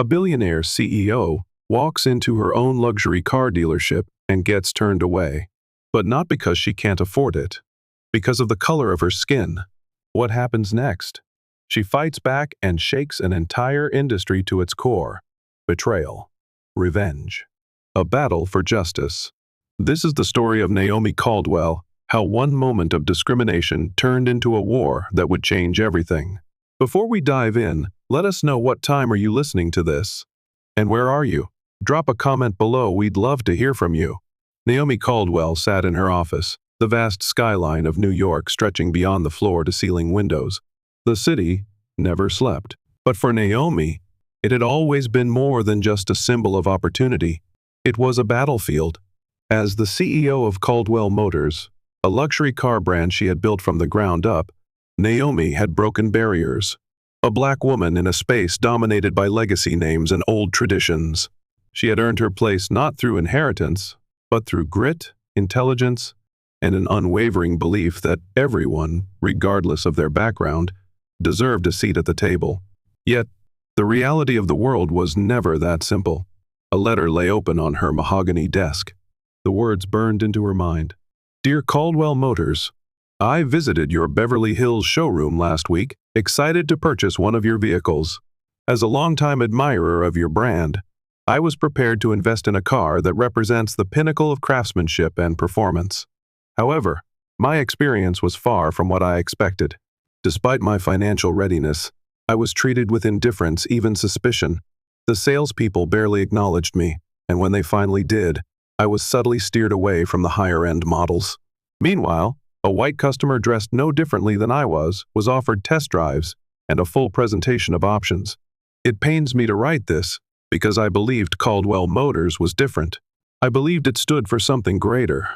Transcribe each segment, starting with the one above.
A billionaire CEO walks into her own luxury car dealership and gets turned away. But not because she can't afford it. Because of the color of her skin. What happens next? She fights back and shakes an entire industry to its core. Betrayal. Revenge. A battle for justice. This is the story of Naomi Caldwell, how one moment of discrimination turned into a war that would change everything. Before we dive in, let us know what time are you listening to this? And where are you? Drop a comment below, we'd love to hear from you. Naomi Caldwell sat in her office, the vast skyline of New York stretching beyond the floor-to-ceiling windows. The city never slept. But for Naomi, it had always been more than just a symbol of opportunity. It was a battlefield. As the CEO of Caldwell Motors, a luxury car brand she had built from the ground up, Naomi had broken barriers. A black woman in a space dominated by legacy names and old traditions. She had earned her place not through inheritance, but through grit, intelligence, and an unwavering belief that everyone, regardless of their background, deserved a seat at the table. Yet, the reality of the world was never that simple. A letter lay open on her mahogany desk. The words burned into her mind. Dear Caldwell Motors, I visited your Beverly Hills showroom last week, excited to purchase one of your vehicles. As a longtime admirer of your brand, I was prepared to invest in a car that represents the pinnacle of craftsmanship and performance. However, my experience was far from what I expected. Despite my financial readiness, I was treated with indifference, even suspicion. The salespeople barely acknowledged me, and when they finally did, I was subtly steered away from the higher-end models. Meanwhile, a white customer dressed no differently than I was offered test drives and a full presentation of options. It pains me to write this, because I believed Caldwell Motors was different. I believed it stood for something greater.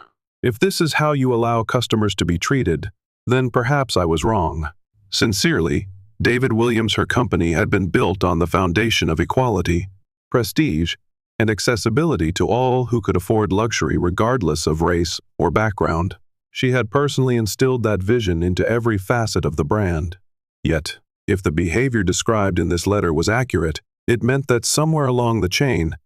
If this is how you allow customers to be treated, then perhaps I was wrong. Sincerely, David Williams. Her company had been built on the foundation of equality, prestige, and accessibility to all who could afford luxury regardless of race or background. She had personally instilled that vision into every facet of the brand. Yet, if the behavior described in this letter was accurate, it meant that somewhere along the chain,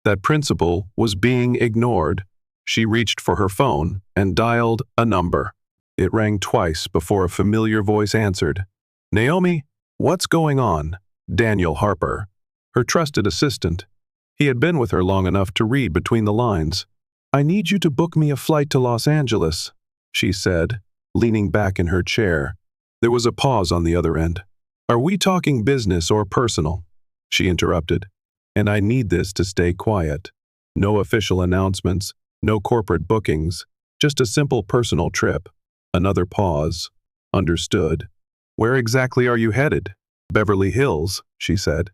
that principle was being ignored. She reached for her phone and dialed a number. It rang twice before a familiar voice answered. Naomi, what's going on? Daniel Harper, her trusted assistant. He had been with her long enough to read between the lines. I need you to book me a flight to Los Angeles, she said, leaning back in her chair. There was a pause on the other end. Are we talking business or personal? She interrupted. And I need this to stay quiet. No official announcements, no corporate bookings, just a simple personal trip. Another pause. Understood. Where exactly are you headed? Beverly Hills, she said.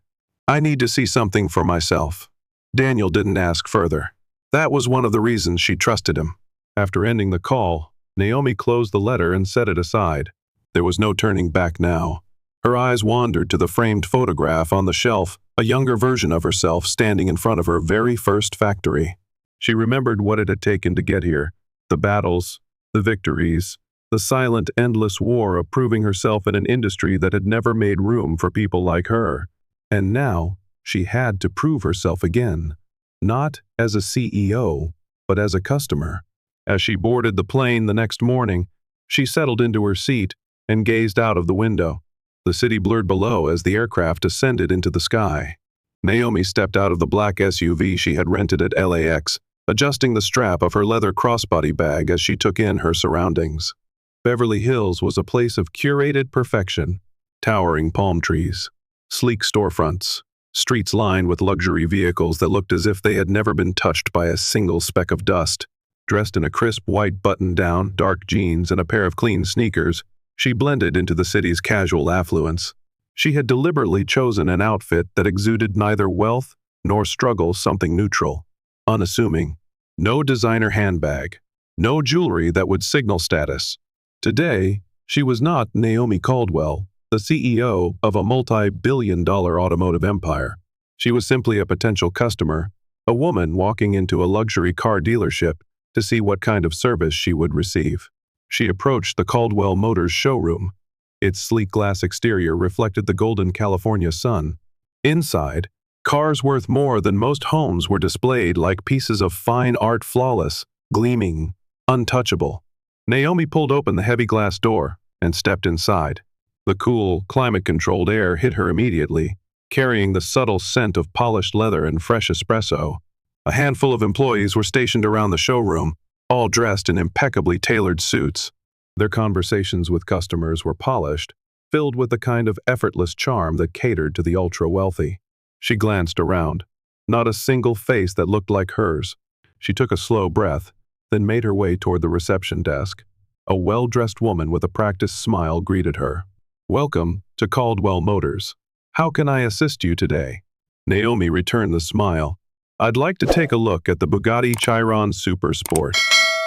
I need to see something for myself. Daniel didn't ask further. That was one of the reasons she trusted him. After ending the call, Naomi closed the letter and set it aside. There was no turning back now. Her eyes wandered to the framed photograph on the shelf, a younger version of herself standing in front of her very first factory. She remembered what it had taken to get here, the battles, the victories, the silent, endless war of proving herself in an industry that had never made room for people like her. And now, she had to prove herself again, not as a CEO, but as a customer. As she boarded the plane the next morning, she settled into her seat and gazed out of the window. The city blurred below as the aircraft ascended into the sky. Naomi stepped out of the black SUV she had rented at LAX, adjusting the strap of her leather crossbody bag as she took in her surroundings. Beverly Hills was a place of curated perfection. Towering palm trees, sleek storefronts, streets lined with luxury vehicles that looked as if they had never been touched by a single speck of dust. Dressed in a crisp white button-down, dark jeans, and a pair of clean sneakers, she blended into the city's casual affluence. She had deliberately chosen an outfit that exuded neither wealth nor struggle, something neutral, unassuming. No designer handbag, no jewelry that would signal status. Today, she was not Naomi Caldwell, the CEO of a multi-billion-dollar automotive empire. She was simply a potential customer, a woman walking into a luxury car dealership to see what kind of service she would receive. She approached the Caldwell Motors showroom. Its sleek glass exterior reflected the golden California sun. Inside, Cars worth more than most homes were displayed like pieces of fine art, flawless, gleaming, untouchable. Naomi pulled open the heavy glass door and stepped inside. The cool, climate-controlled air hit her immediately, carrying the subtle scent of polished leather and fresh espresso. A handful of employees were stationed around the showroom, all dressed in impeccably tailored suits. Their conversations with customers were polished, filled with the kind of effortless charm that catered to the ultra-wealthy. She glanced around. Not a single face that looked like hers. She took a slow breath, then made her way toward the reception desk. A well-dressed woman with a practiced smile greeted her. "Welcome to Caldwell Motors. How can I assist you today?" Naomi returned the smile. "I'd like to take a look at the Bugatti Chiron Super Sport."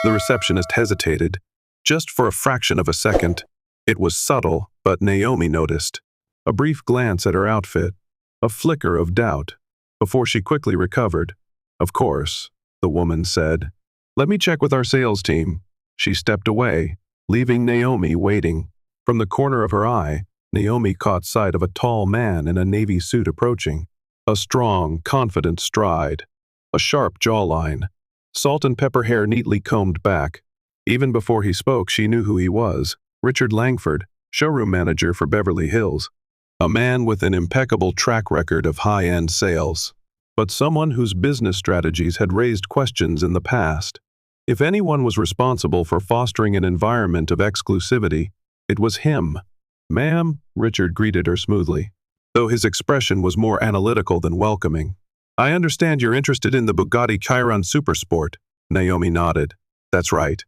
The receptionist hesitated, just for a fraction of a second. It was subtle, but Naomi noticed. A brief glance at her outfit, a flicker of doubt, before she quickly recovered. "Of course," the woman said. "Let me check with our sales team." She stepped away, leaving Naomi waiting. From the corner of her eye, Naomi caught sight of a tall man in a navy suit approaching. A strong, confident stride, a sharp jawline, salt and pepper hair neatly combed back. Even before he spoke, she knew who he was: Richard Langford, showroom manager for Beverly Hills. A man with an impeccable track record of high-end sales, but someone whose business strategies had raised questions in the past. If anyone was responsible for fostering an environment of exclusivity, it was him. "Ma'am," Richard greeted her smoothly, though his expression was more analytical than welcoming. "I understand you're interested in the Bugatti Chiron Supersport." Naomi nodded. "That's right."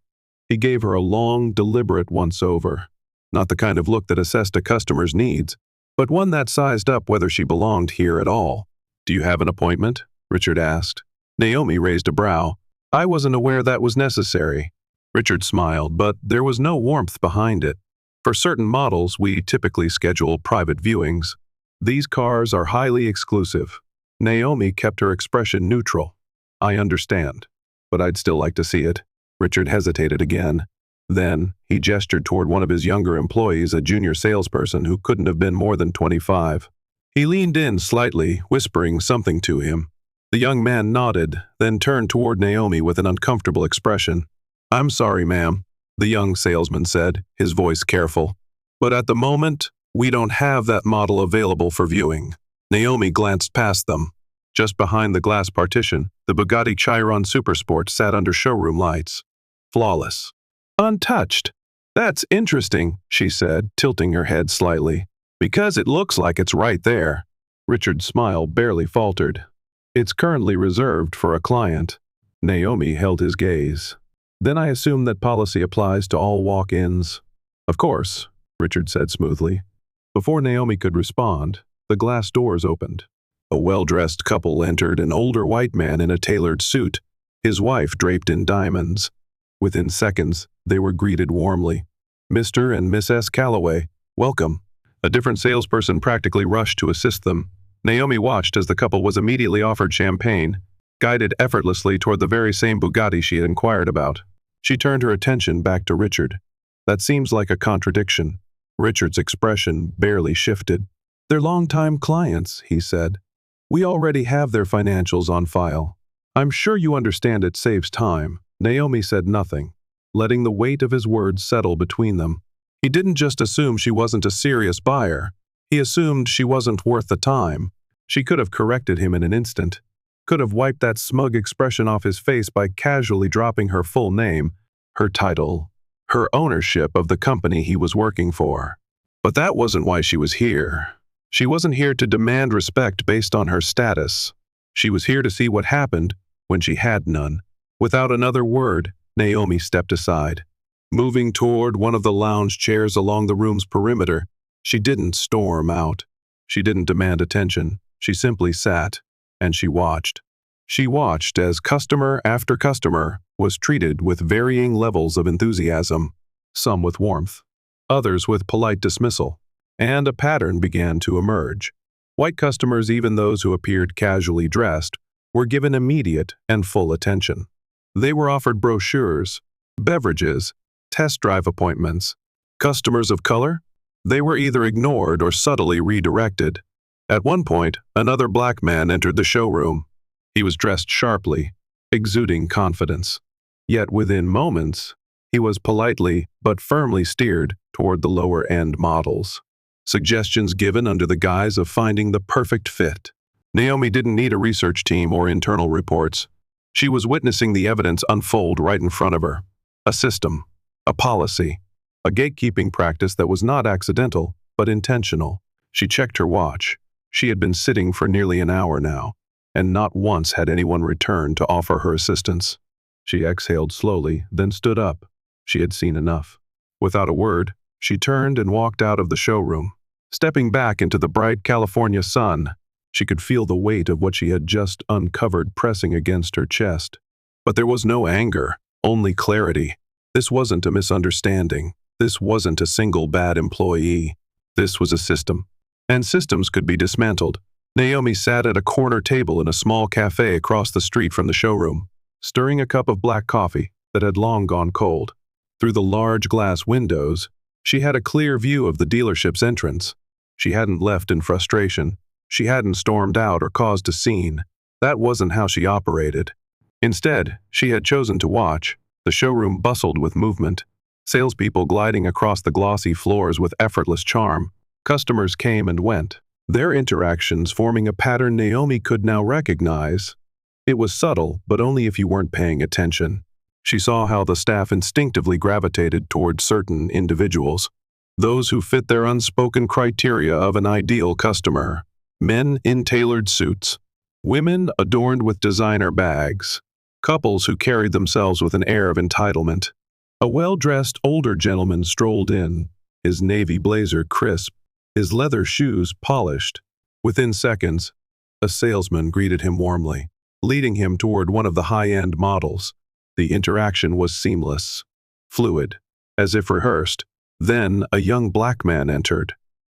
He gave her a long, deliberate once-over. Not the kind of look that assessed a customer's needs, but one that sized up whether she belonged here at all. "Do you have an appointment?" Richard asked. Naomi raised a brow. "I wasn't aware that was necessary." Richard smiled, but there was no warmth behind it. "For certain models, we typically schedule private viewings. These cars are highly exclusive." Naomi kept her expression neutral. "I understand, but I'd still like to see it." Richard hesitated again. Then, he gestured toward one of his younger employees, a junior salesperson who couldn't have been more than 25. He leaned in slightly, whispering something to him. The young man nodded, then turned toward Naomi with an uncomfortable expression. "I'm sorry, ma'am," the young salesman said, his voice careful. "But at the moment, we don't have that model available for viewing." Naomi glanced past them. Just behind the glass partition, the Bugatti Chiron Supersport sat under showroom lights. Flawless. Untouched. "That's interesting," she said, tilting her head slightly. "Because it looks like it's right there." Richard's smile barely faltered. "It's currently reserved for a client." Naomi held his gaze. "Then I assume that policy applies to all walk-ins." "Of course," Richard said smoothly. Before Naomi could respond, the glass doors opened. A well-dressed couple entered, an older white man in a tailored suit, his wife draped in diamonds. Within seconds, they were greeted warmly. "Mr. and Mrs. Calloway, welcome." A different salesperson practically rushed to assist them. Naomi watched as the couple was immediately offered champagne, guided effortlessly toward the very same Bugatti she had inquired about. She turned her attention back to Richard. "That seems like a contradiction." Richard's expression barely shifted. "They're longtime clients," he said. "We already have their financials on file." "I'm sure you understand it saves time." Naomi said nothing, letting the weight of his words settle between them. He didn't just assume she wasn't a serious buyer. He assumed she wasn't worth the time. She could have corrected him in an instant, could have wiped that smug expression off his face by casually dropping her full name, her title, her ownership of the company he was working for. But that wasn't why she was here. She wasn't here to demand respect based on her status. She was here to see what happened when she had none. Without another word, Naomi stepped aside. Moving toward one of the lounge chairs along the room's perimeter, she didn't storm out. She didn't demand attention. She simply sat, and she watched. She watched as customer after customer was treated with varying levels of enthusiasm, some with warmth, others with polite dismissal, and a pattern began to emerge. White customers, even those who appeared casually dressed, were given immediate and full attention. They were offered brochures, beverages, test drive appointments. Customers of color? They were either ignored or subtly redirected. At one point, another black man entered the showroom. He was dressed sharply, exuding confidence. Yet within moments, he was politely but firmly steered toward the lower-end models. Suggestions given under the guise of finding the perfect fit. Naomi didn't need a research team or internal reports. She was witnessing the evidence unfold right in front of her. A system, a policy, a gatekeeping practice that was not accidental, but intentional. She checked her watch. She had been sitting for nearly an hour now, and not once had anyone returned to offer her assistance. She exhaled slowly, then stood up. She had seen enough. Without a word, she turned and walked out of the showroom. Stepping back into the bright California sun, she could feel the weight of what she had just uncovered pressing against her chest. But there was no anger, only clarity. This wasn't a misunderstanding. This wasn't a single bad employee. This was a system. And systems could be dismantled. Naomi sat at a corner table in a small cafe across the street from the showroom, stirring a cup of black coffee that had long gone cold. Through the large glass windows, she had a clear view of the dealership's entrance. She hadn't left in frustration. She hadn't stormed out or caused a scene. That wasn't how she operated. Instead, she had chosen to watch. The showroom bustled with movement. Salespeople gliding across the glossy floors with effortless charm. Customers came and went, their interactions forming a pattern Naomi could now recognize. It was subtle, but only if you weren't paying attention. She saw how the staff instinctively gravitated toward certain individuals, those who fit their unspoken criteria of an ideal customer. Men in tailored suits, women adorned with designer bags, couples who carried themselves with an air of entitlement. A well-dressed older gentleman strolled in, his navy blazer crisp, his leather shoes polished. Within seconds, a salesman greeted him warmly, leading him toward one of the high-end models. The interaction was seamless, fluid, as if rehearsed. Then a young black man entered,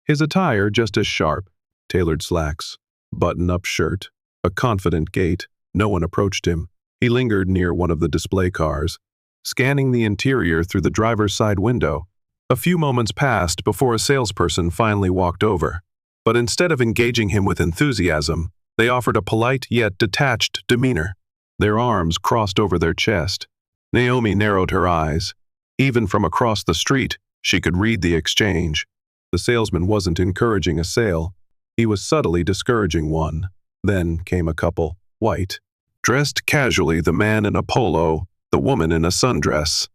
his attire just as sharp. Tailored slacks, button-up shirt, a confident gait. No one approached him. He lingered near one of the display cars, scanning the interior through the driver's side window. A few moments passed before a salesperson finally walked over. But instead of engaging him with enthusiasm, they offered a polite yet detached demeanor. Their arms crossed over their chest. Naomi narrowed her eyes. Even from across the street, she could read the exchange. The salesman wasn't encouraging a sale. He was subtly discouraging one. Then came a couple, white. Dressed casually, the man in a polo, the woman in a sundress.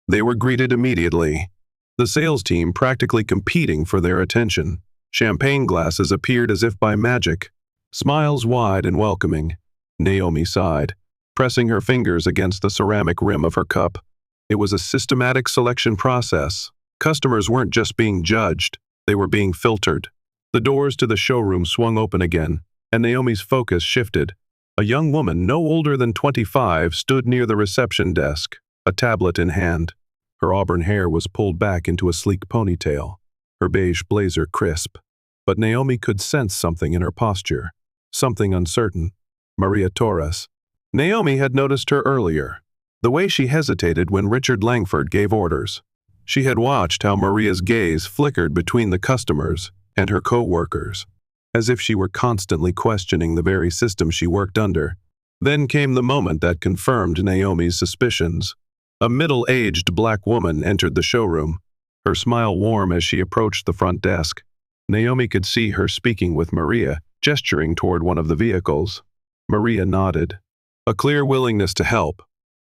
They were greeted immediately. The sales team practically competing for their attention. Champagne glasses appeared as if by magic. Smiles wide and welcoming. Naomi sighed, pressing her fingers against the ceramic rim of her cup. It was a systematic selection process. Customers weren't just being judged, they were being filtered. The doors to the showroom swung open again, and Naomi's focus shifted. A young woman, no older than 25, stood near the reception desk, a tablet in hand. Her auburn hair was pulled back into a sleek ponytail, her beige blazer crisp. But Naomi could sense something in her posture, something uncertain. Maria Torres. Naomi had noticed her earlier, the way she hesitated when Richard Langford gave orders. She had watched how Maria's gaze flickered between the customers and her co-workers, as if she were constantly questioning the very system she worked under. Then came the moment that confirmed Naomi's suspicions. A middle-aged black woman entered the showroom, her smile warm as she approached the front desk. Naomi could see her speaking with Maria, gesturing toward one of the vehicles. Maria nodded, a clear willingness to help.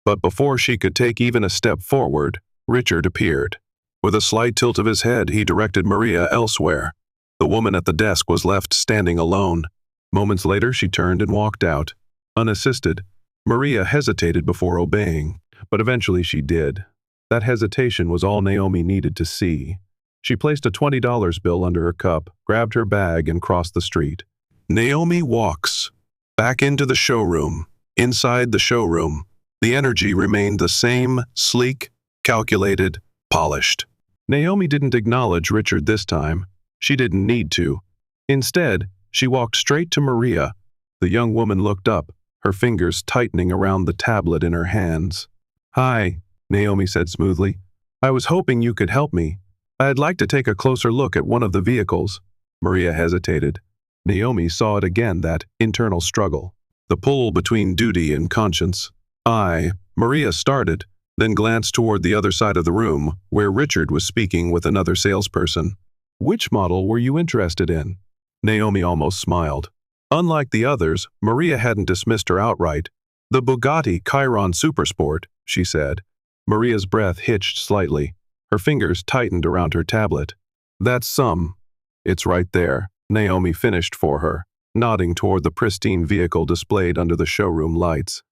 But before she could take even a step forward, Richard appeared. With a slight tilt of his head, he directed Maria elsewhere. The woman at the desk was left standing alone. Moments later, she turned and walked out. Unassisted, Maria hesitated before obeying, but eventually she did. That hesitation was all Naomi needed to see. She placed a $20 bill under her cup, grabbed her bag, and crossed the street. Naomi walks back into the showroom. Inside the showroom, the energy remained the same, sleek, calculated, polished. Naomi didn't acknowledge Richard this time. She didn't need to. Instead, she walked straight to Maria. The young woman looked up, her fingers tightening around the tablet in her hands. "Hi," Naomi said smoothly. "I was hoping you could help me. I'd like to take a closer look at one of the vehicles." Maria hesitated. Naomi saw it again, that internal struggle. The pull between duty and conscience. Maria started, then glanced toward the other side of the room, where Richard was speaking with another salesperson. Which model were you interested in? Naomi almost smiled. Unlike the others, Maria hadn't dismissed her outright. The Bugatti Chiron Supersport, she said. Maria's breath hitched slightly. Her fingers tightened around her tablet. That's some. It's right there, Naomi finished for her, nodding toward the pristine vehicle displayed under the showroom lights.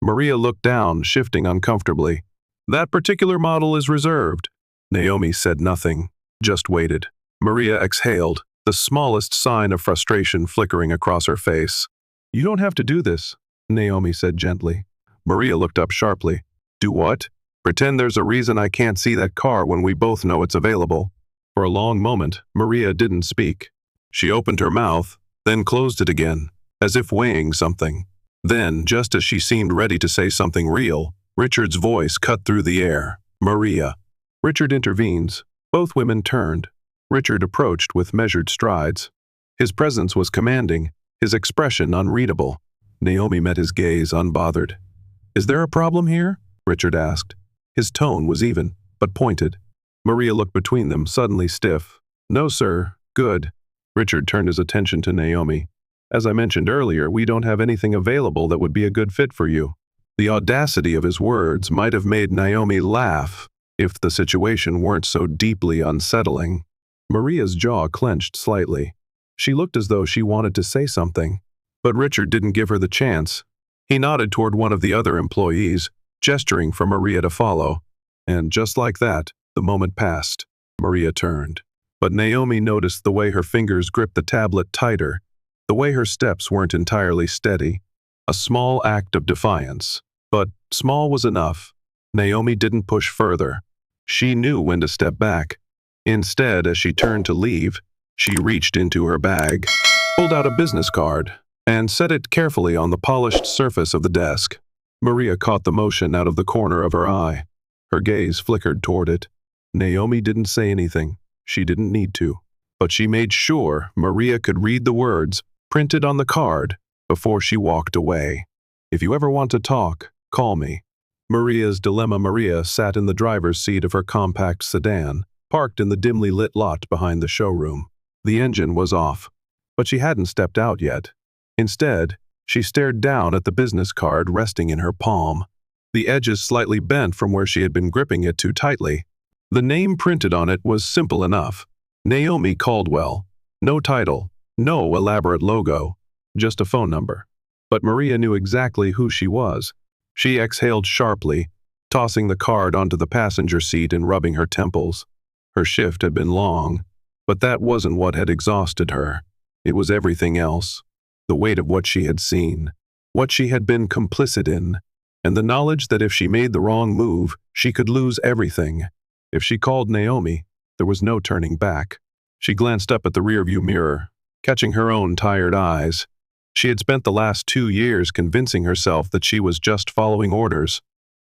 Maria looked down, shifting uncomfortably. That particular model is reserved. Naomi said nothing, just waited. Maria exhaled, the smallest sign of frustration flickering across her face. You don't have to do this, Naomi said gently. Maria looked up sharply. Do what? Pretend there's a reason I can't see that car when we both know it's available. For a long moment, Maria didn't speak. She opened her mouth, then closed it again, as if weighing something. Then, just as she seemed ready to say something real, Richard's voice cut through the air. Maria. Richard intervenes. Both women turned. Richard approached with measured strides. His presence was commanding, his expression unreadable. Naomi met his gaze unbothered. Is there a problem here? Richard asked. His tone was even, but pointed. Maria looked between them, suddenly stiff. No, sir. Good. Richard turned his attention to Naomi. As I mentioned earlier, we don't have anything available that would be a good fit for you. The audacity of his words might have made Naomi laugh if the situation weren't so deeply unsettling. Maria's jaw clenched slightly. She looked as though she wanted to say something, but Richard didn't give her the chance. He nodded toward one of the other employees, gesturing for Maria to follow. And just like that, the moment passed. Maria turned. But Naomi noticed the way her fingers gripped the tablet tighter, the way her steps weren't entirely steady. A small act of defiance. But small was enough. Naomi didn't push further. She knew when to step back. Instead, as she turned to leave, she reached into her bag, pulled out a business card, and set it carefully on the polished surface of the desk. Maria caught the motion out of the corner of her eye. Her gaze flickered toward it. Naomi didn't say anything. She didn't need to. But she made sure Maria could read the words printed on the card before she walked away. If you ever want to talk, call me. Maria's dilemma. Maria sat in the driver's seat of her compact sedan, parked in the dimly lit lot behind the showroom. The engine was off, but she hadn't stepped out yet. Instead, she stared down at the business card resting in her palm, the edges slightly bent from where she had been gripping it too tightly. The name printed on it was simple enough. Naomi Caldwell. No title, no elaborate logo, just a phone number. But Maria knew exactly who she was. She exhaled sharply, tossing the card onto the passenger seat and rubbing her temples. Her shift had been long, but that wasn't what had exhausted her. It was everything else. The weight of what she had seen, what she had been complicit in, and the knowledge that if she made the wrong move, she could lose everything. If she called Naomi, there was no turning back. She glanced up at the rearview mirror, catching her own tired eyes. She had spent the last 2 years convincing herself that she was just following orders,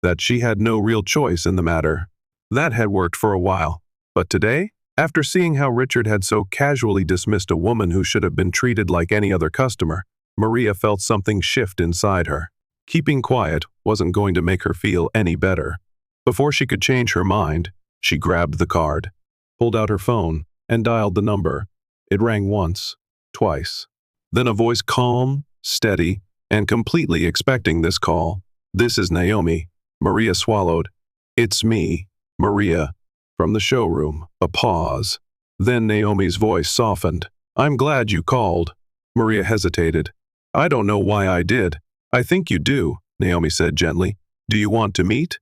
that she had no real choice in the matter. That had worked for a while. But today, after seeing how Richard had so casually dismissed a woman who should have been treated like any other customer, Maria felt something shift inside her. Keeping quiet wasn't going to make her feel any better. Before she could change her mind, she grabbed the card, pulled out her phone, and dialed the number. It rang once, twice. Then a voice calm, steady, and completely expecting this call. This is Naomi. Maria swallowed. It's me, Maria. From the showroom, a pause. Then Naomi's voice softened. I'm glad you called. Maria hesitated. I don't know why I did. I think you do, Naomi said gently. Do you want to meet?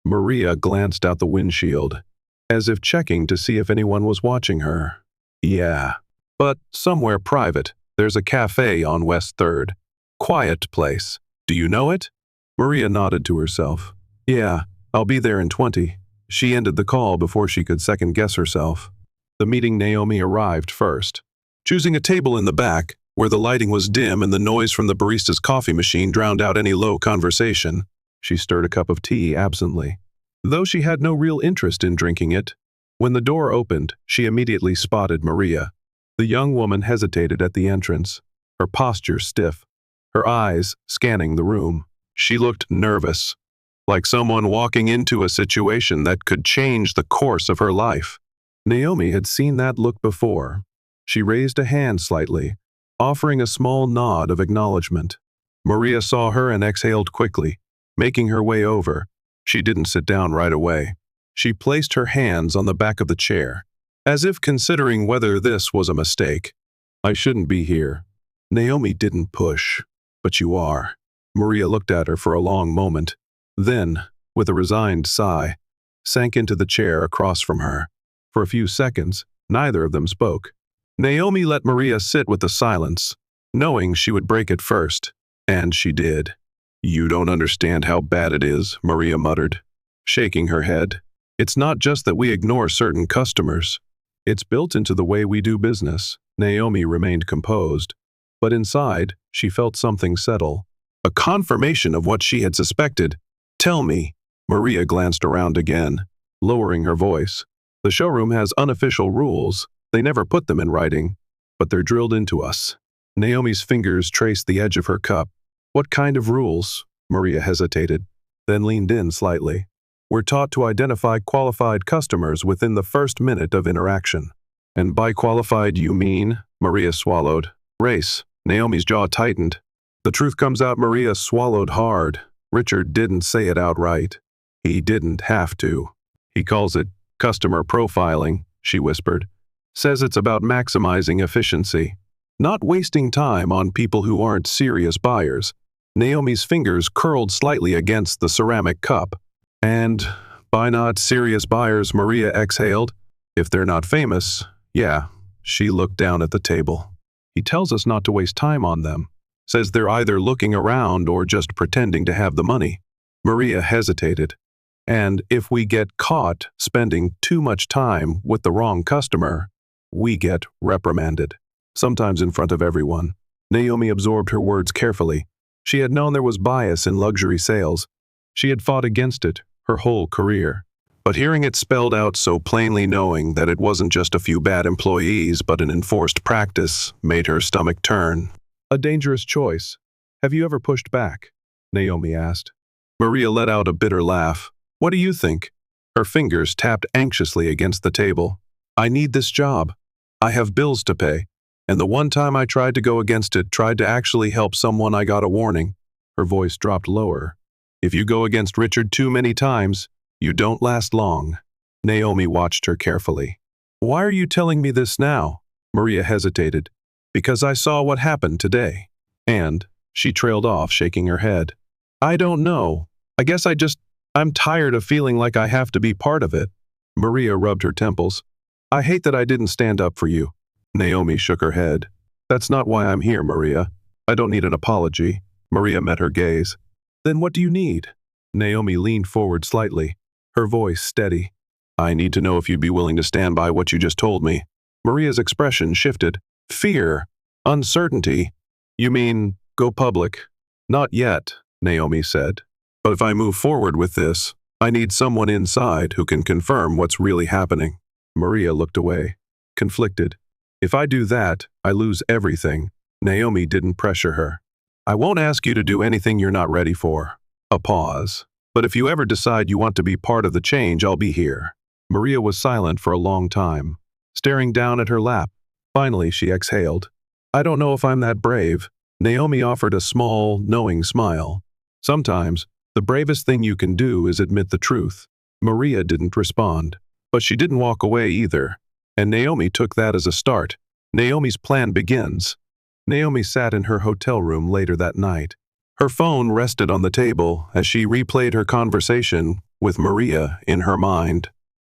Maria glanced out the windshield, as if checking to see if anyone was watching her. Yeah, but somewhere private. There's a cafe on West 3rd. Quiet place. Do you know it? Maria nodded to herself. Yeah, I'll be there in 20. She ended the call before she could second-guess herself. The meeting Naomi arrived first. Choosing a table in the back, where the lighting was dim and the noise from the barista's coffee machine drowned out any low conversation, she stirred a cup of tea absently, though she had no real interest in drinking it. When the door opened, she immediately spotted Maria. The young woman hesitated at the entrance, her posture stiff, her eyes scanning the room. She looked nervous, like someone walking into a situation that could change the course of her life. Naomi had seen that look before. She raised a hand slightly, offering a small nod of acknowledgement. Maria saw her and exhaled quickly, making her way over. She didn't sit down right away. She placed her hands on the back of the chair, as if considering whether this was a mistake. I shouldn't be here. Naomi didn't push. But you are. Maria looked at her for a long moment, then, with a resigned sigh, sank into the chair across from her. For a few seconds, neither of them spoke. Naomi let Maria sit with the silence, knowing she would break it first, and she did. You don't understand how bad it is, Maria muttered, shaking her head. It's not just that we ignore certain customers. It's built into the way we do business. Naomi remained composed, but inside, she felt something settle. A confirmation of what she had suspected. Tell me. Maria glanced around again, lowering her voice. The showroom has unofficial rules. They never put them in writing, but they're drilled into us. Naomi's fingers traced the edge of her cup. What kind of rules? Maria hesitated, then leaned in slightly. We're taught to identify qualified customers within the first minute of interaction. And by qualified you mean? Maria swallowed. Race. Naomi's jaw tightened. The truth comes out. Maria swallowed hard. Richard didn't say it outright. He didn't have to. He calls it customer profiling, she whispered. Says it's about maximizing efficiency, not wasting time on people who aren't serious buyers. Naomi's fingers curled slightly against the ceramic cup. And by not serious buyers, Maria exhaled. If they're not famous, yeah. She looked down at the table. He tells us not to waste time on them. Says they're either looking around or just pretending to have the money. Maria hesitated. And if we get caught spending too much time with the wrong customer, we get reprimanded. Sometimes in front of everyone. Naomi absorbed her words carefully. She had known there was bias in luxury sales. She had fought against it her whole career. But hearing it spelled out so plainly, knowing that it wasn't just a few bad employees but an enforced practice, made her stomach turn. A dangerous choice. Have you ever pushed back? Naomi asked. Maria let out a bitter laugh. What do you think? Her fingers tapped anxiously against the table. I need this job. I have bills to pay. And the one time I tried to go against it, tried to actually help someone, I got a warning. Her voice dropped lower. If you go against Richard too many times, you don't last long. Naomi watched her carefully. Why are you telling me this now? Maria hesitated. Because I saw what happened today. And, she trailed off, shaking her head. I don't know. I guess I'm tired of feeling like I have to be part of it. Maria rubbed her temples. I hate that I didn't stand up for you. Naomi shook her head. That's not why I'm here, Maria. I don't need an apology. Maria met her gaze. Then what do you need? Naomi leaned forward slightly, her voice steady. I need to know if you'd be willing to stand by what you just told me. Maria's expression shifted. Fear. Uncertainty. You mean, go public? Not yet, Naomi said. But if I move forward with this, I need someone inside who can confirm what's really happening. Maria looked away, conflicted. If I do that, I lose everything. Naomi didn't pressure her. I won't ask you to do anything you're not ready for. A pause. But if you ever decide you want to be part of the change, I'll be here. Maria was silent for a long time, staring down at her lap. Finally, she exhaled. I don't know if I'm that brave. Naomi offered a small, knowing smile. Sometimes, the bravest thing you can do is admit the truth. Maria didn't respond. But she didn't walk away either. And Naomi took that as a start. Naomi's plan begins. Naomi sat in her hotel room later that night. Her phone rested on the table as she replayed her conversation with Maria in her mind.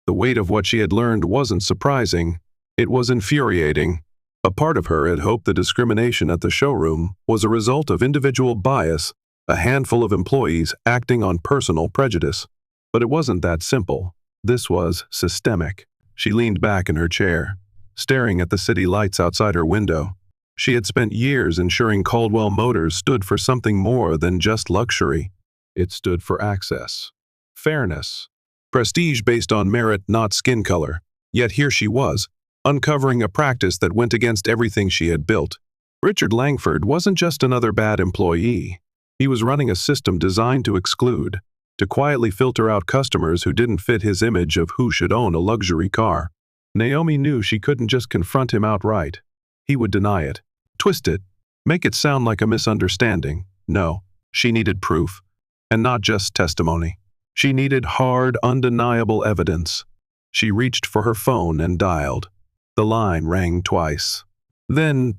The weight of what she had learned wasn't surprising. It was infuriating. A part of her had hoped the discrimination at the showroom was a result of individual bias, a handful of employees acting on personal prejudice. But it wasn't that simple. This was systemic. She leaned back in her chair, staring at the city lights outside her window. She had spent years ensuring Caldwell Motors stood for something more than just luxury. It stood for access, fairness, prestige based on merit, not skin color. Yet here she was, uncovering a practice that went against everything she had built. Richard Langford wasn't just another bad employee. He was running a system designed to exclude, to quietly filter out customers who didn't fit his image of who should own a luxury car. Naomi knew she couldn't just confront him outright. He would deny it, twist it, make it sound like a misunderstanding. No, she needed proof, and not just testimony. She needed hard, undeniable evidence. She reached for her phone and dialed. The line rang twice. Then,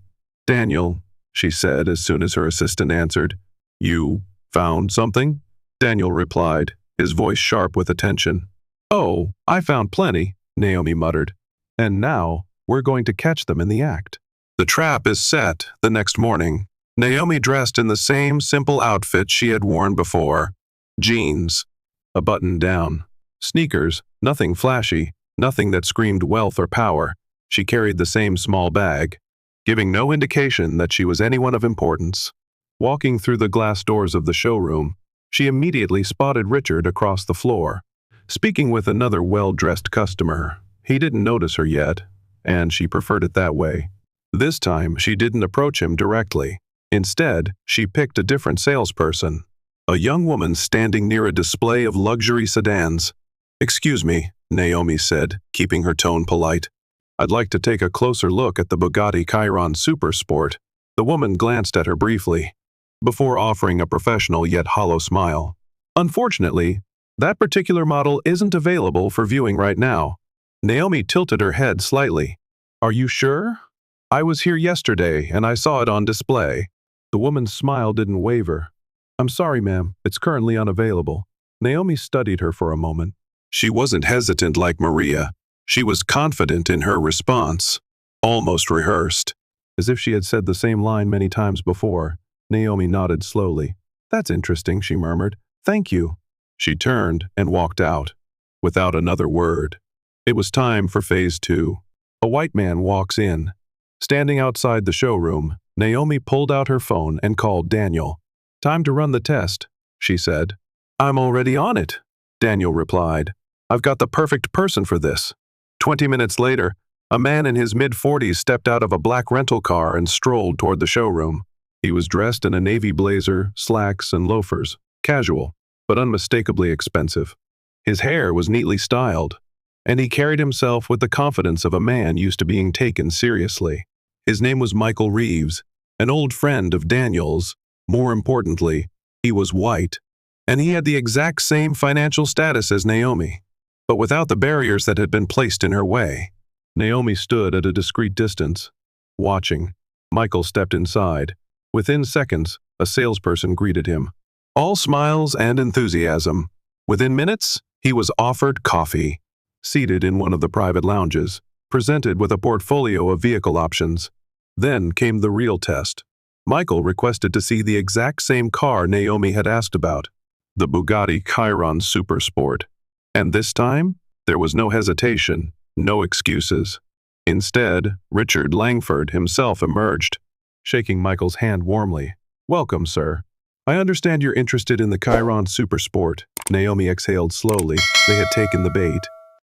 "Daniel," she said as soon as her assistant answered. "You found something?" Daniel replied, his voice sharp with attention. "Oh, I found plenty," Naomi muttered. "And now, we're going to catch them in the act." The trap is set the next morning. Naomi dressed in the same simple outfit she had worn before. Jeans, a button-down, sneakers, nothing flashy, nothing that screamed wealth or power. She carried the same small bag, giving no indication that she was anyone of importance. Walking through the glass doors of the showroom, she immediately spotted Richard across the floor, speaking with another well-dressed customer. He didn't notice her yet, and she preferred it that way. This time, she didn't approach him directly. Instead, she picked a different salesperson, a young woman standing near a display of luxury sedans. "Excuse me," Naomi said, keeping her tone polite. "I'd like to take a closer look at the Bugatti Chiron Super Sport." The woman glanced at her briefly, before offering a professional yet hollow smile. "Unfortunately, that particular model isn't available for viewing right now." Naomi tilted her head slightly. "Are you sure? I was here yesterday and I saw it on display." The woman's smile didn't waver. "I'm sorry, ma'am, it's currently unavailable." Naomi studied her for a moment. She wasn't hesitant like Maria. She was confident in her response, almost rehearsed. As if she had said the same line many times before, Naomi nodded slowly. "That's interesting," she murmured. "Thank you." She turned and walked out, without another word. It was time for phase 2. A white man walks in. Standing outside the showroom, Naomi pulled out her phone and called Daniel. "Time to run the test," she said. "I'm already on it," Daniel replied. "I've got the perfect person for this." 20 minutes later, a man in his mid-40s stepped out of a black rental car and strolled toward the showroom. He was dressed in a navy blazer, slacks, and loafers, casual, but unmistakably expensive. His hair was neatly styled, and he carried himself with the confidence of a man used to being taken seriously. His name was Michael Reeves, an old friend of Daniel's. More importantly, he was white, and he had the exact same financial status as Naomi, but without the barriers that had been placed in her way. Naomi stood at a discreet distance, watching. Michael stepped inside. Within seconds, a salesperson greeted him, all smiles and enthusiasm. Within minutes, he was offered coffee. Seated in one of the private lounges, presented with a portfolio of vehicle options. Then came the real test. Michael requested to see the exact same car Naomi had asked about, the Bugatti Chiron Super Sport. And this time, there was no hesitation, no excuses. Instead, Richard Langford himself emerged, shaking Michael's hand warmly. "Welcome, sir. I understand you're interested in the Chiron Super Sport." Naomi exhaled slowly. They had taken the bait.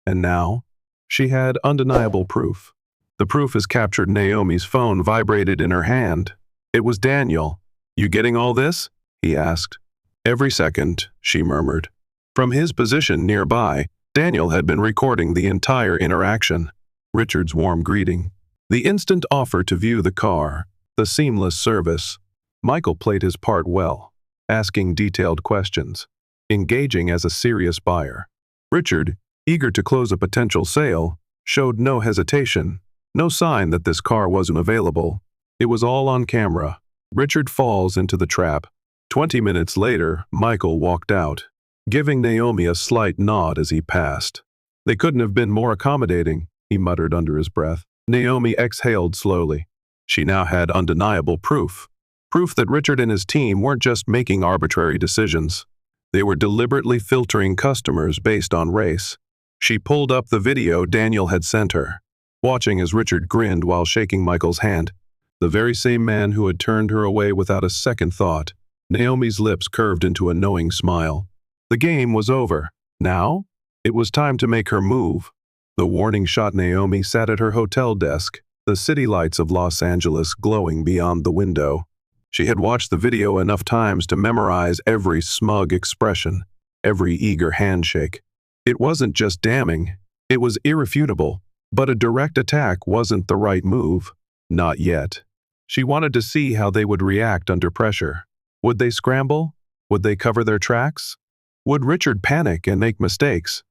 And now, she had undeniable proof. The proof as captured. Naomi's phone vibrated in her hand. It was Daniel. "You getting all this?" he asked. "Every second," she murmured. From his position nearby, Daniel had been recording the entire interaction. Richard's warm greeting, the instant offer to view the car, the seamless service. Michael played his part well, asking detailed questions, engaging as a serious buyer. Richard, eager to close a potential sale, showed no hesitation, no sign that this car wasn't available. It was all on camera. Richard falls into the trap. 20 minutes later, Michael walked out, giving Naomi a slight nod as he passed. "They couldn't have been more accommodating," he muttered under his breath. Naomi exhaled slowly. She now had undeniable proof. Proof that Richard and his team weren't just making arbitrary decisions. They were deliberately filtering customers based on race. She pulled up the video Daniel had sent her, watching as Richard grinned while shaking Michael's hand. The very same man who had turned her away without a second thought. Naomi's lips curved into a knowing smile. The game was over. Now, it was time to make her move. The warning shot Naomi sat at her hotel desk, the city lights of Los Angeles glowing beyond the window. She had watched the video enough times to memorize every smug expression, every eager handshake. It wasn't just damning, it was irrefutable, but a direct attack wasn't the right move. Not yet. She wanted to see how they would react under pressure. Would they scramble? Would they cover their tracks? Would Richard panic and make mistakes?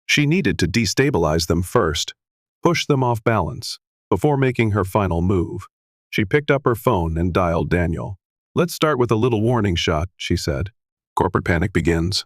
She needed to destabilize them first, push them off balance, before making her final move. She picked up her phone and dialed Daniel. "Let's start with a little warning shot," she said. "Corporate panic begins."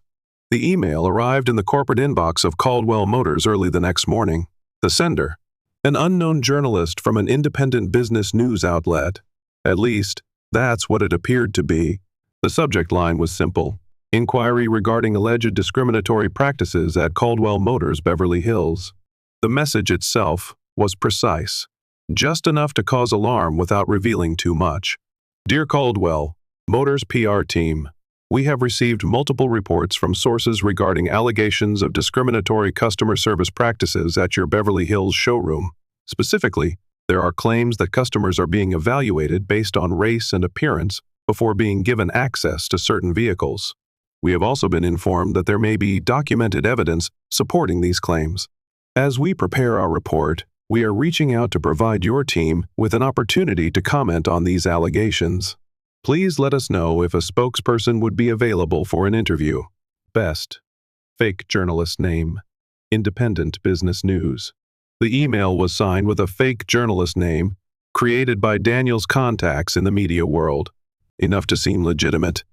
The email arrived in the corporate inbox of Caldwell Motors early the next morning. The sender, an unknown journalist from an independent business news outlet. At least, that's what it appeared to be. The subject line was simple: inquiry regarding alleged discriminatory practices at Caldwell Motors, Beverly Hills. The message itself was precise, just enough to cause alarm without revealing too much. "Dear Caldwell, Motors PR team, we have received multiple reports from sources regarding allegations of discriminatory customer service practices at your Beverly Hills showroom. Specifically, there are claims that customers are being evaluated based on race and appearance before being given access to certain vehicles. We have also been informed that there may be documented evidence supporting these claims. As we prepare our report, we are reaching out to provide your team with an opportunity to comment on these allegations. Please let us know if a spokesperson would be available for an interview. Best." Fake journalist name. Independent Business News. The email was signed with a fake journalist name created by Daniel's contacts in the media world. Enough to seem legitimate,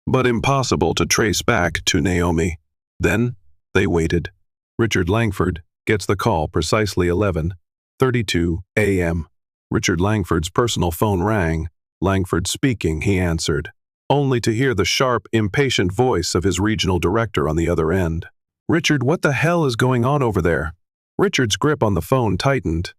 but impossible to trace back to Naomi. Then, they waited. Richard Langford gets the call precisely 11:32 a.m. Richard Langford's personal phone rang. "Langford speaking," he answered, only to hear the sharp, impatient voice of his regional director on the other end. "Richard, what the hell is going on over there?" Richard's grip on the phone tightened.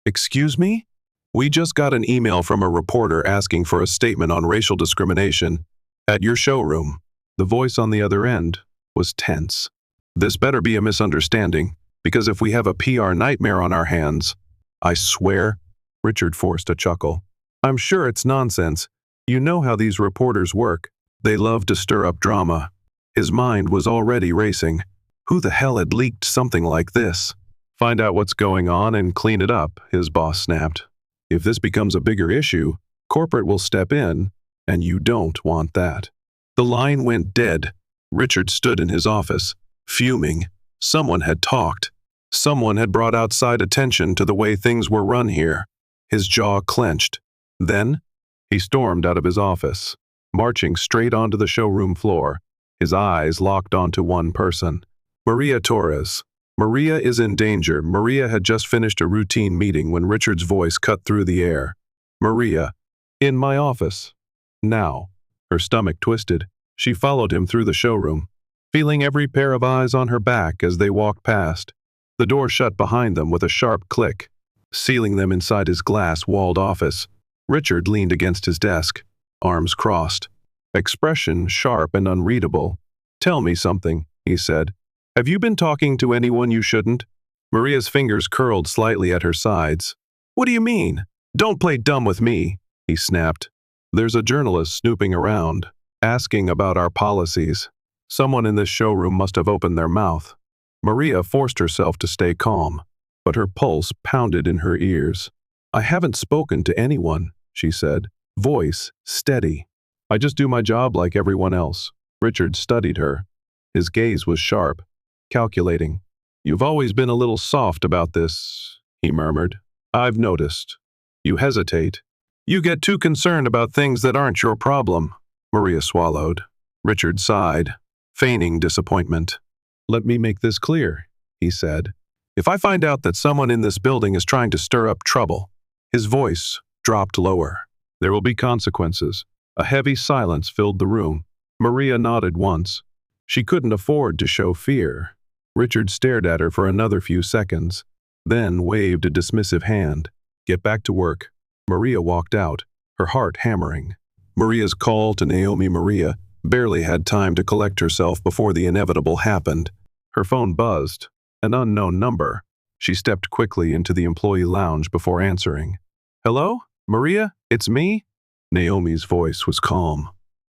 "Excuse me? We just got an email from a reporter asking for a statement on racial discrimination at your showroom." The voice on the other end was tense. "This better be a misunderstanding, because if we have a PR nightmare on our hands, I swear." Richard forced a chuckle. "I'm sure it's nonsense. You know how these reporters work. They love to stir up drama." His mind was already racing. Who the hell had leaked something like this? "Find out what's going on and clean it up," his boss snapped. "If this becomes a bigger issue, corporate will step in, and you don't want that." The line went dead. Richard stood in his office, fuming. Someone had talked. Someone had brought outside attention to the way things were run here. His jaw clenched. Then, he stormed out of his office, marching straight onto the showroom floor, his eyes locked onto one person. Maria Torres. Maria is in danger. Maria had just finished a routine meeting when Richard's voice cut through the air. "Maria, in my office. Now." Her stomach twisted. She followed him through the showroom, feeling every pair of eyes on her back as they walked past. The door shut behind them with a sharp click, sealing them inside his glass-walled office. Richard leaned against his desk, arms crossed, expression sharp and unreadable. "Tell me something," he said. "Have you been talking to anyone you shouldn't?" Maria's fingers curled slightly at her sides. "What do you mean? Don't play dumb with me," he snapped. "There's a journalist snooping around, asking about our policies. Someone in this showroom must have opened their mouth." Maria forced herself to stay calm, but her pulse pounded in her ears. "I haven't spoken to anyone," she said, voice steady. "I just do my job like everyone else." Richard studied her. His gaze was sharp, calculating. "You've always been a little soft about this," he murmured. "I've noticed. You hesitate. You get too concerned about things that aren't your problem." Maria swallowed. Richard sighed, feigning disappointment. "Let me make this clear," he said. "If I find out that someone in this building is trying to stir up trouble," his voice dropped lower, "there will be consequences." A heavy silence filled the room. Maria nodded once. She couldn't afford to show fear. Richard stared at her for another few seconds, then waved a dismissive hand. "Get back to work." Maria walked out, her heart hammering. Maria's call to Naomi Maria barely had time to collect herself before the inevitable happened. Her phone buzzed. An unknown number. She stepped quickly into the employee lounge before answering. "Hello? Maria? It's me?" Naomi's voice was calm,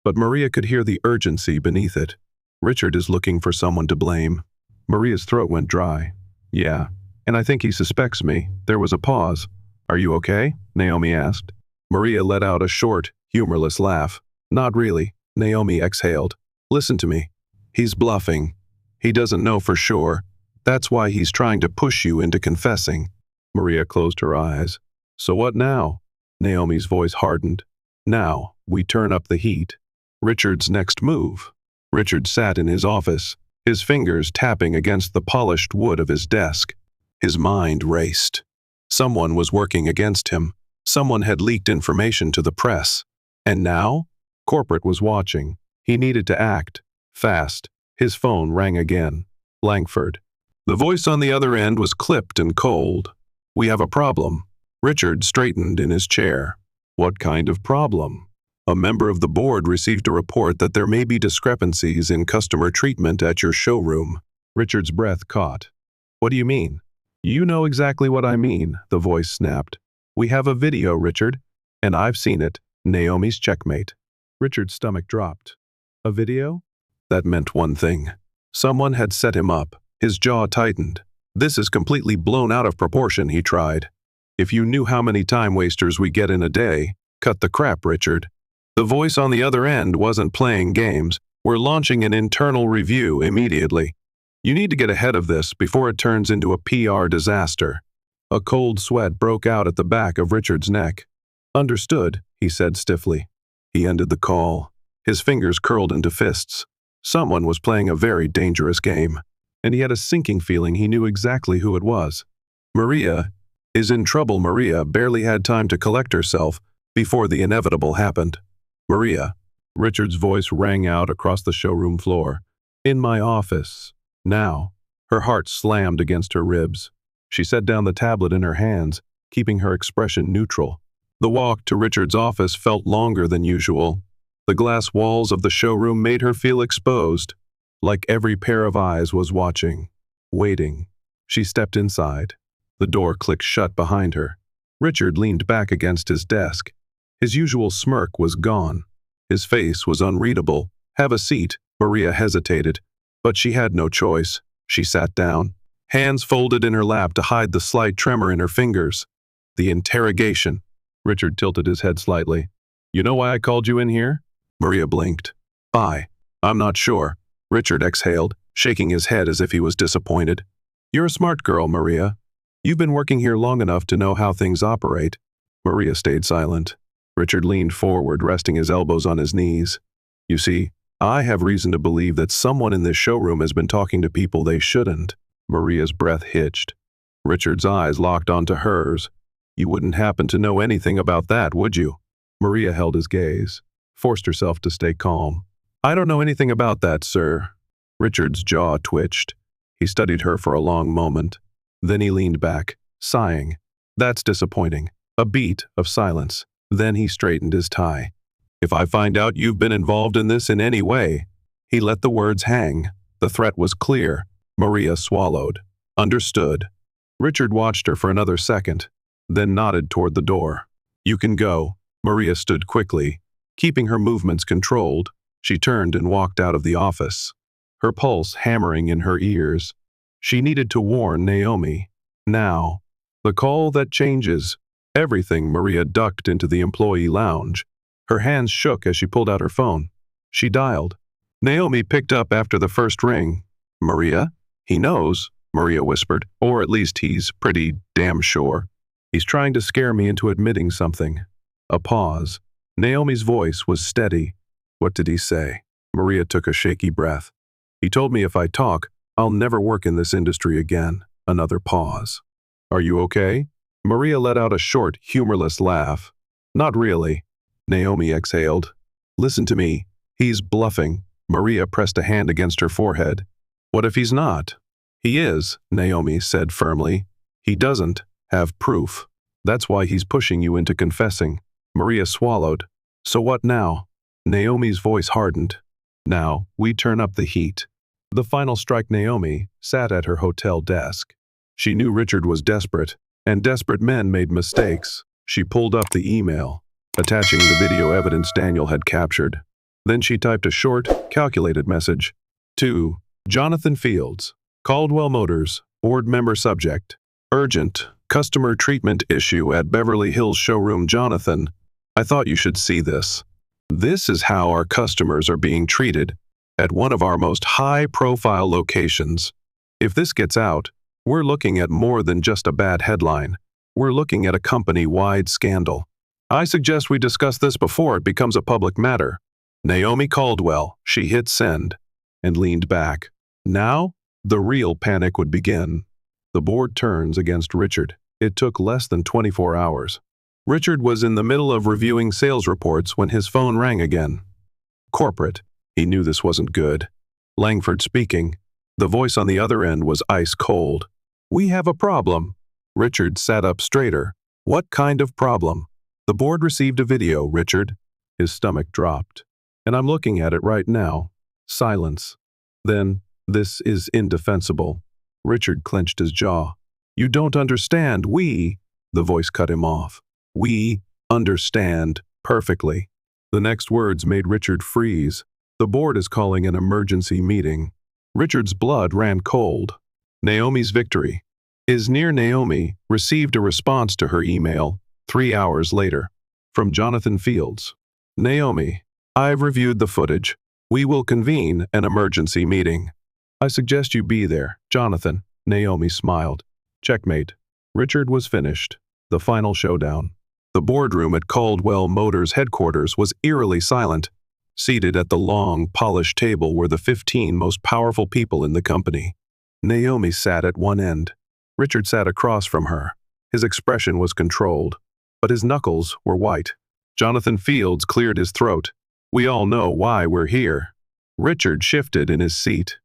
but Maria could hear the urgency beneath it. "Richard is looking for someone to blame." Maria's throat went dry. "Yeah, and I think he suspects me." There was a pause. "Are you okay?" Naomi asked. Maria let out a short, humorless laugh. "Not really," Naomi exhaled. "Listen to me. He's bluffing. He doesn't know for sure. That's why he's trying to push you into confessing." Maria closed her eyes. "So what now?" Naomi's voice hardened. "Now, we turn up the heat. Richard's next move." Richard sat in his office, his fingers tapping against the polished wood of his desk. His mind raced. Someone was working against him. Someone had leaked information to the press. And now? Corporate was watching. He needed to act. Fast. His phone rang again. Langford. The voice on the other end was clipped and cold. "We have a problem." Richard straightened in his chair. "What kind of problem?" "A member of the board received a report that there may be discrepancies in customer treatment at your showroom." Richard's breath caught. "What do you mean?" "You know exactly what I mean," the voice snapped. "We have a video, Richard, and I've seen it. Naomi's checkmate." Richard's stomach dropped. A video? That meant one thing. Someone had set him up. His jaw tightened. "This is completely blown out of proportion," he tried. "If you knew how many time wasters we get in a day, cut the crap, Richard." The voice on the other end wasn't playing games. "We're launching an internal review immediately. You need to get ahead of this before it turns into a PR disaster." A cold sweat broke out at the back of Richard's neck. "Understood," he said stiffly. He ended the call. His fingers curled into fists. Someone was playing a very dangerous game, and he had a sinking feeling he knew exactly who it was. Maria is in trouble. Maria barely had time to collect herself before the inevitable happened. "Maria," Richard's voice rang out across the showroom floor. "In my office. Now." Her heart slammed against her ribs. She set down the tablet in her hands, keeping her expression neutral. The walk to Richard's office felt longer than usual. The glass walls of the showroom made her feel exposed, like every pair of eyes was watching, waiting. She stepped inside. The door clicked shut behind her. Richard leaned back against his desk. His usual smirk was gone. His face was unreadable. "Have a seat," Maria hesitated, but she had no choice. She sat down, hands folded in her lap to hide the slight tremor in her fingers. "The interrogation." Richard tilted his head slightly. "You know why I called you in here?" Maria blinked. I'm not sure." Richard exhaled, shaking his head as if he was disappointed. "You're a smart girl, Maria. You've been working here long enough to know how things operate." Maria stayed silent. Richard leaned forward, resting his elbows on his knees. "You see, I have reason to believe that someone in this showroom has been talking to people they shouldn't." Maria's breath hitched. Richard's eyes locked onto hers. "You wouldn't happen to know anything about that, would you?" Maria held his gaze, forced herself to stay calm. "I don't know anything about that, sir." Richard's jaw twitched. He studied her for a long moment. Then he leaned back, sighing. "That's disappointing." A beat of silence. Then he straightened his tie. "If I find out you've been involved in this in any way..." He let the words hang. The threat was clear. Maria swallowed. "Understood." Richard watched her for another second, then nodded toward the door. "You can go." Maria stood quickly, keeping her movements controlled. She turned and walked out of the office, her pulse hammering in her ears. She needed to warn Naomi. Now. The call that changes everything. Maria ducked into the employee lounge. Her hands shook as she pulled out her phone. She dialed. Naomi picked up after the first ring. "Maria? He knows," Maria whispered. "Or at least he's pretty damn sure. He's trying to scare me into admitting something." A pause. Naomi's voice was steady. "What did he say?" Maria took a shaky breath. "He told me if I talk, I'll never work in this industry again." Another pause. "Are you okay?" Maria let out a short, humorless laugh. "Not really." Naomi exhaled. "Listen to me. He's bluffing." Maria pressed a hand against her forehead. "What if he's not?" "He is," Naomi said firmly. "He doesn't have proof. That's why he's pushing you into confessing." Maria swallowed. "So what now?" Naomi's voice hardened. "Now, we turn up the heat." The final strike. Naomi sat at her hotel desk. She knew Richard was desperate, and desperate men made mistakes. She pulled up the email, attaching the video evidence Daniel had captured. Then she typed a short, calculated message. To Jonathan Fields, Caldwell Motors, board member subject. Urgent, customer treatment issue at Beverly Hills Showroom. Jonathan, I thought you should see this. This is how our customers are being treated at one of our most high-profile locations. If this gets out, we're looking at more than just a bad headline. We're looking at a company-wide scandal. I suggest we discuss this before it becomes a public matter. Naomi Caldwell, she hit send and leaned back. Now, the real panic would begin. The board turns against Richard. It took less than 24 hours. Richard was in the middle of reviewing sales reports when his phone rang again. Corporate. He knew this wasn't good. Langford speaking. The voice on the other end was ice cold. We have a problem. Richard sat up straighter. What kind of problem? The board received a video, Richard. His stomach dropped. And I'm looking at it right now. Silence. Then, this is indefensible. Richard clenched his jaw. You don't understand. The voice cut him off. We understand perfectly. The next words made Richard freeze. The board is calling an emergency meeting. Richard's blood ran cold. Naomi's victory. Is near. Naomi received a response to her email 3 hours later from Jonathan Fields. Naomi, I've reviewed the footage. We will convene an emergency meeting. I suggest you be there, Jonathan. Naomi smiled. Checkmate. Richard was finished. The final showdown. The boardroom at Caldwell Motors headquarters was eerily silent. Seated at the long, polished table were the 15 most powerful people in the company. Naomi sat at one end. Richard sat across from her. His expression was controlled, but his knuckles were white. Jonathan Fields cleared his throat. We all know why we're here. Richard shifted in his seat.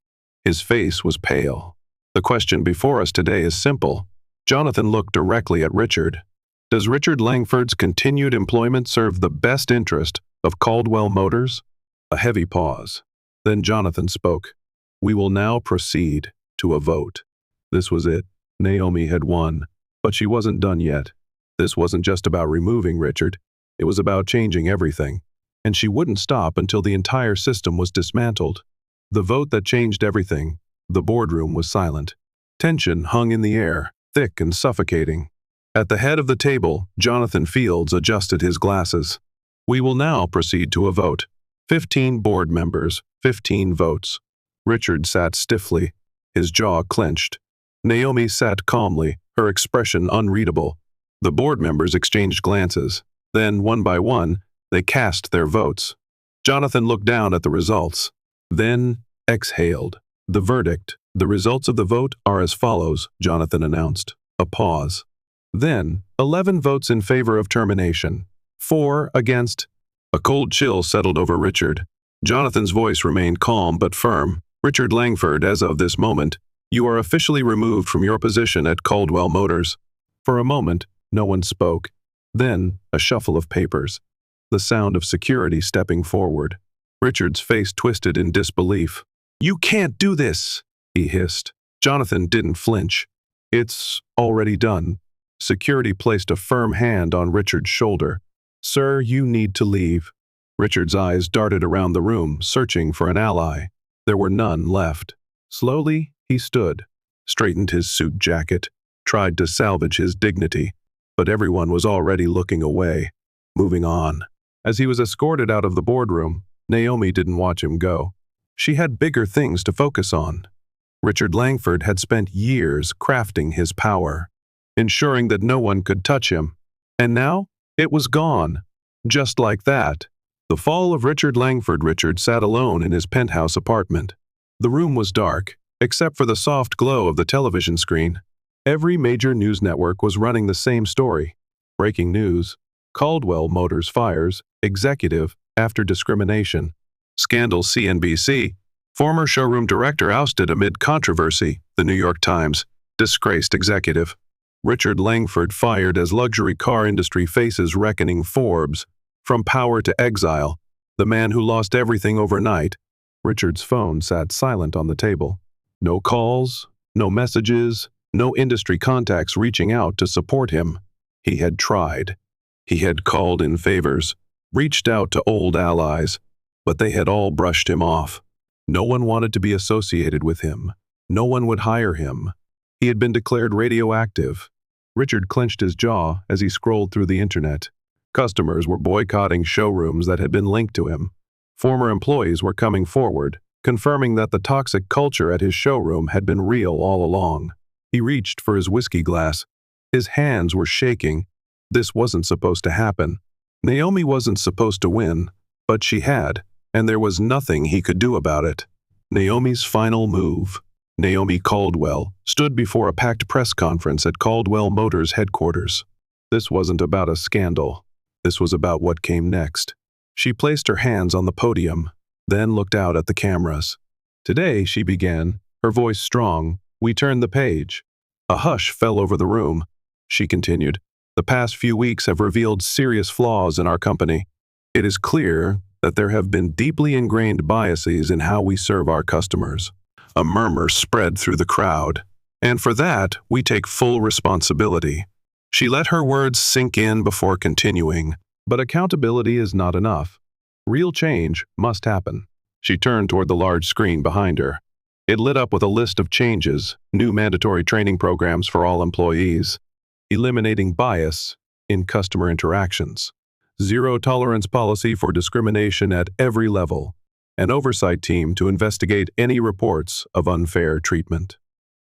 His face was pale. The question before us today is simple. Jonathan looked directly at Richard. Does Richard Langford's continued employment serve the best interest of Caldwell Motors? A heavy pause. Then Jonathan spoke. We will now proceed to a vote. This was it. Naomi had won, but she wasn't done yet. This wasn't just about removing Richard. It was about changing everything. And she wouldn't stop until the entire system was dismantled. The vote that changed everything. The boardroom was silent. Tension hung in the air, thick and suffocating. At the head of the table, Jonathan Fields adjusted his glasses. We will now proceed to a vote. 15 board members, 15 votes. Richard sat stiffly, his jaw clenched. Naomi sat calmly, her expression unreadable. The board members exchanged glances. Then, one by one, they cast their votes. Jonathan looked down at the results. Then, exhaled. The verdict. The results of the vote are as follows, Jonathan announced. A pause. Then, 11 votes in favor of termination. 4 against. A cold chill settled over Richard. Jonathan's voice remained calm but firm. Richard Langford, as of this moment, you are officially removed from your position at Caldwell Motors. For a moment, no one spoke. Then, a shuffle of papers. The sound of security stepping forward. Richard's face twisted in disbelief. You can't do this, he hissed. Jonathan didn't flinch. It's already done. Security placed a firm hand on Richard's shoulder. Sir, you need to leave. Richard's eyes darted around the room, searching for an ally. There were none left. Slowly, he stood, straightened his suit jacket, tried to salvage his dignity, but everyone was already looking away, moving on. As he was escorted out of the boardroom, Naomi didn't watch him go. She had bigger things to focus on. Richard Langford had spent years crafting his power, ensuring that no one could touch him. And now, it was gone. Just like that. The fall of Richard Langford. Richard sat alone in his penthouse apartment. The room was dark, except for the soft glow of the television screen. Every major news network was running the same story. Breaking news. Caldwell Motors fires executive after discrimination. Scandal. CNBC. Former showroom director ousted amid controversy. The New York Times. Disgraced executive. Richard Langford fired as luxury car industry faces reckoning. Forbes. From power to exile. The man who lost everything overnight. Richard's phone sat silent on the table. No calls, no messages, No industry contacts reaching out to support him. He had tried. He had called in favors, reached out to old allies, but they had all brushed him off. No one wanted to be associated with him. No one would hire him. He had been declared radioactive. Richard clenched his jaw as he scrolled through the internet. Customers were boycotting showrooms that had been linked to him. Former employees were coming forward, confirming that the toxic culture at his showroom had been real all along. He reached for his whiskey glass. His hands were shaking. This wasn't supposed to happen. Naomi wasn't supposed to win, but she had, and there was nothing he could do about it. Naomi's final move. Naomi Caldwell stood before a packed press conference at Caldwell Motors headquarters. This wasn't about a scandal. This was about what came next. She placed her hands on the podium, then looked out at the cameras. Today, she began, her voice strong, we turned the page. A hush fell over the room. She continued, the past few weeks have revealed serious flaws in our company. It is clear that there have been deeply ingrained biases in how we serve our customers. A murmur spread through the crowd, and for that, we take full responsibility. She let her words sink in before continuing, but accountability is not enough. Real change must happen. She turned toward the large screen behind her. It lit up with a list of changes, new mandatory training programs for all employees, eliminating bias in customer interactions, zero-tolerance policy for discrimination at every level, an oversight team to investigate any reports of unfair treatment,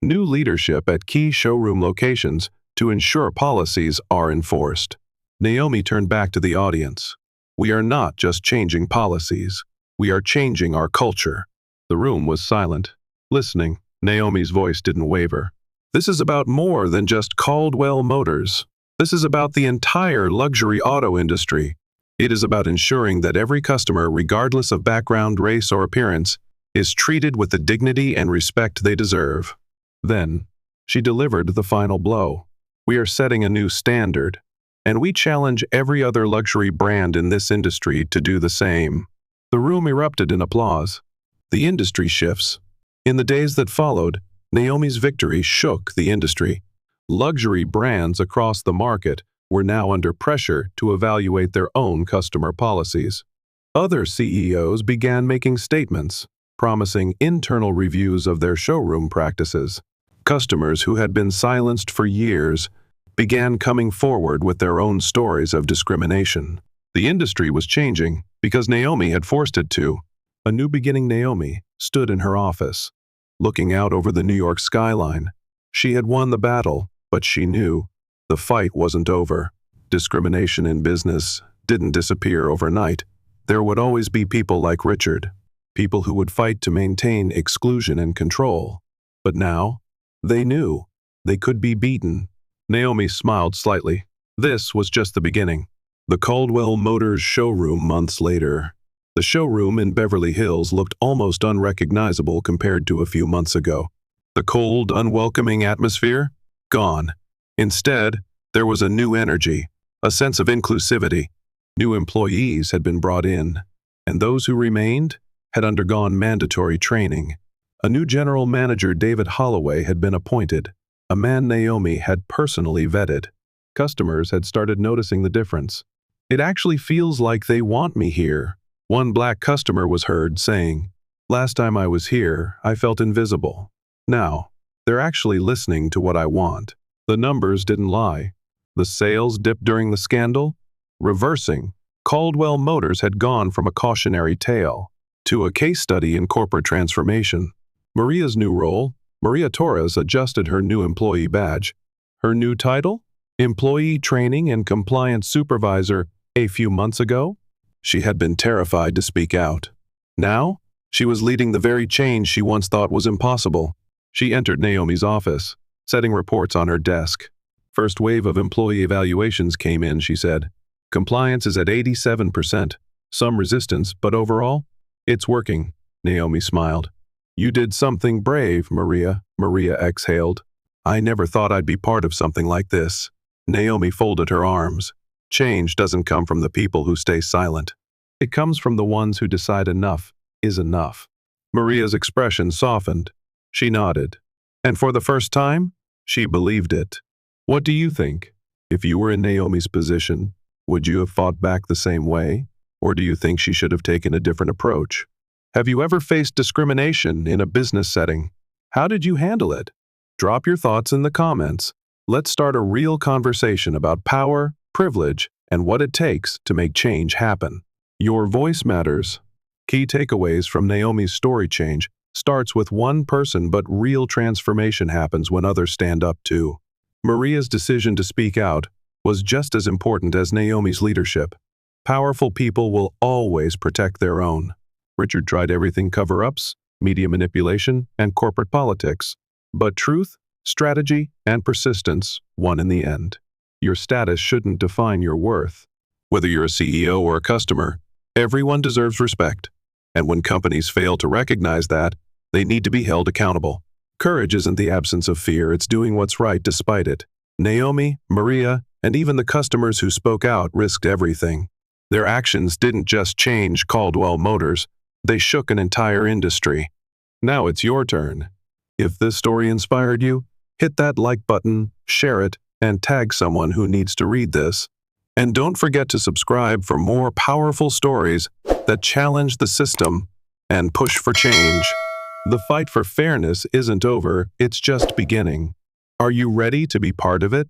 new leadership at key showroom locations to ensure policies are enforced. Naomi turned back to the audience. We are not just changing policies. We are changing our culture. The room was silent. Listening, Naomi's voice didn't waver. This is about more than just Caldwell Motors. This is about the entire luxury auto industry. It is about ensuring that every customer, regardless of background, race, or appearance, is treated with the dignity and respect they deserve. Then, she delivered the final blow. We are setting a new standard, and we challenge every other luxury brand in this industry to do the same. The room erupted in applause. The industry shifts. In the days that followed, Naomi's victory shook the industry. Luxury brands across the market were now under pressure to evaluate their own customer policies. Other CEOs began making statements, promising internal reviews of their showroom practices. Customers who had been silenced for years began coming forward with their own stories of discrimination. The industry was changing because Naomi had forced it to. A new beginning Naomi stood in her office, looking out over the New York skyline. She had won the battle, but she knew the fight wasn't over. Discrimination in business didn't disappear overnight. There would always be people like Richard, people who would fight to maintain exclusion and control. But now, they knew they could be beaten. Naomi smiled slightly. This was just the beginning. The Caldwell Motors showroom months later. The showroom in Beverly Hills looked almost unrecognizable compared to a few months ago. The cold, unwelcoming atmosphere? Gone. Instead, there was a new energy, a sense of inclusivity. New employees had been brought in, and those who remained had undergone mandatory training. A new general manager, David Holloway, had been appointed, a man Naomi had personally vetted. Customers had started noticing the difference. It actually feels like they want me here. One black customer was heard saying, last time I was here, I felt invisible. Now, they're actually listening to what I want. The numbers didn't lie. The sales dipped during the scandal. Reversing, Caldwell Motors had gone from a cautionary tale to a case study in corporate transformation. Maria's new role, Maria Torres adjusted her new employee badge. Her new title? Employee Training and Compliance Supervisor. A few months ago, she had been terrified to speak out. Now, she was leading the very change she once thought was impossible. She entered Naomi's office, setting reports on her desk. First wave of employee evaluations came in, she said. Compliance is at 87%. Some resistance, but overall, it's working. Naomi smiled. You did something brave, Maria. Maria exhaled. I never thought I'd be part of something like this. Naomi folded her arms. Change doesn't come from the people who stay silent. It comes from the ones who decide enough is enough. Maria's expression softened. She nodded. And for the first time, She believed it. What do you think? If you were in Naomi's position, would you have fought back the same way? Or do you think she should have taken a different approach? Have you ever faced discrimination in a business setting? How did you handle it? Drop your thoughts in the comments. Let's start a real conversation about power, privilege, and what it takes to make change happen. Your voice matters. Key takeaways from Naomi's story: change starts with one person, but real transformation happens when others stand up too. Maria's decision to speak out was just as important as Naomi's leadership. Powerful people will always protect their own. Richard tried everything: cover-ups, media manipulation, and corporate politics. But truth, strategy, and persistence won in the end. Your status shouldn't define your worth. Whether you're a CEO or a customer, everyone deserves respect. And when companies fail to recognize that, they need to be held accountable. Courage isn't the absence of fear, it's doing what's right despite it. Naomi, Maria, and even the customers who spoke out risked everything. Their actions didn't just change Caldwell Motors, they shook an entire industry. Now it's your turn. If this story inspired you, hit that like button, share it, and tag someone who needs to read this. And don't forget to subscribe for more powerful stories that challenge the system and push for change. The fight for fairness isn't over, it's just beginning. Are you ready to be part of it?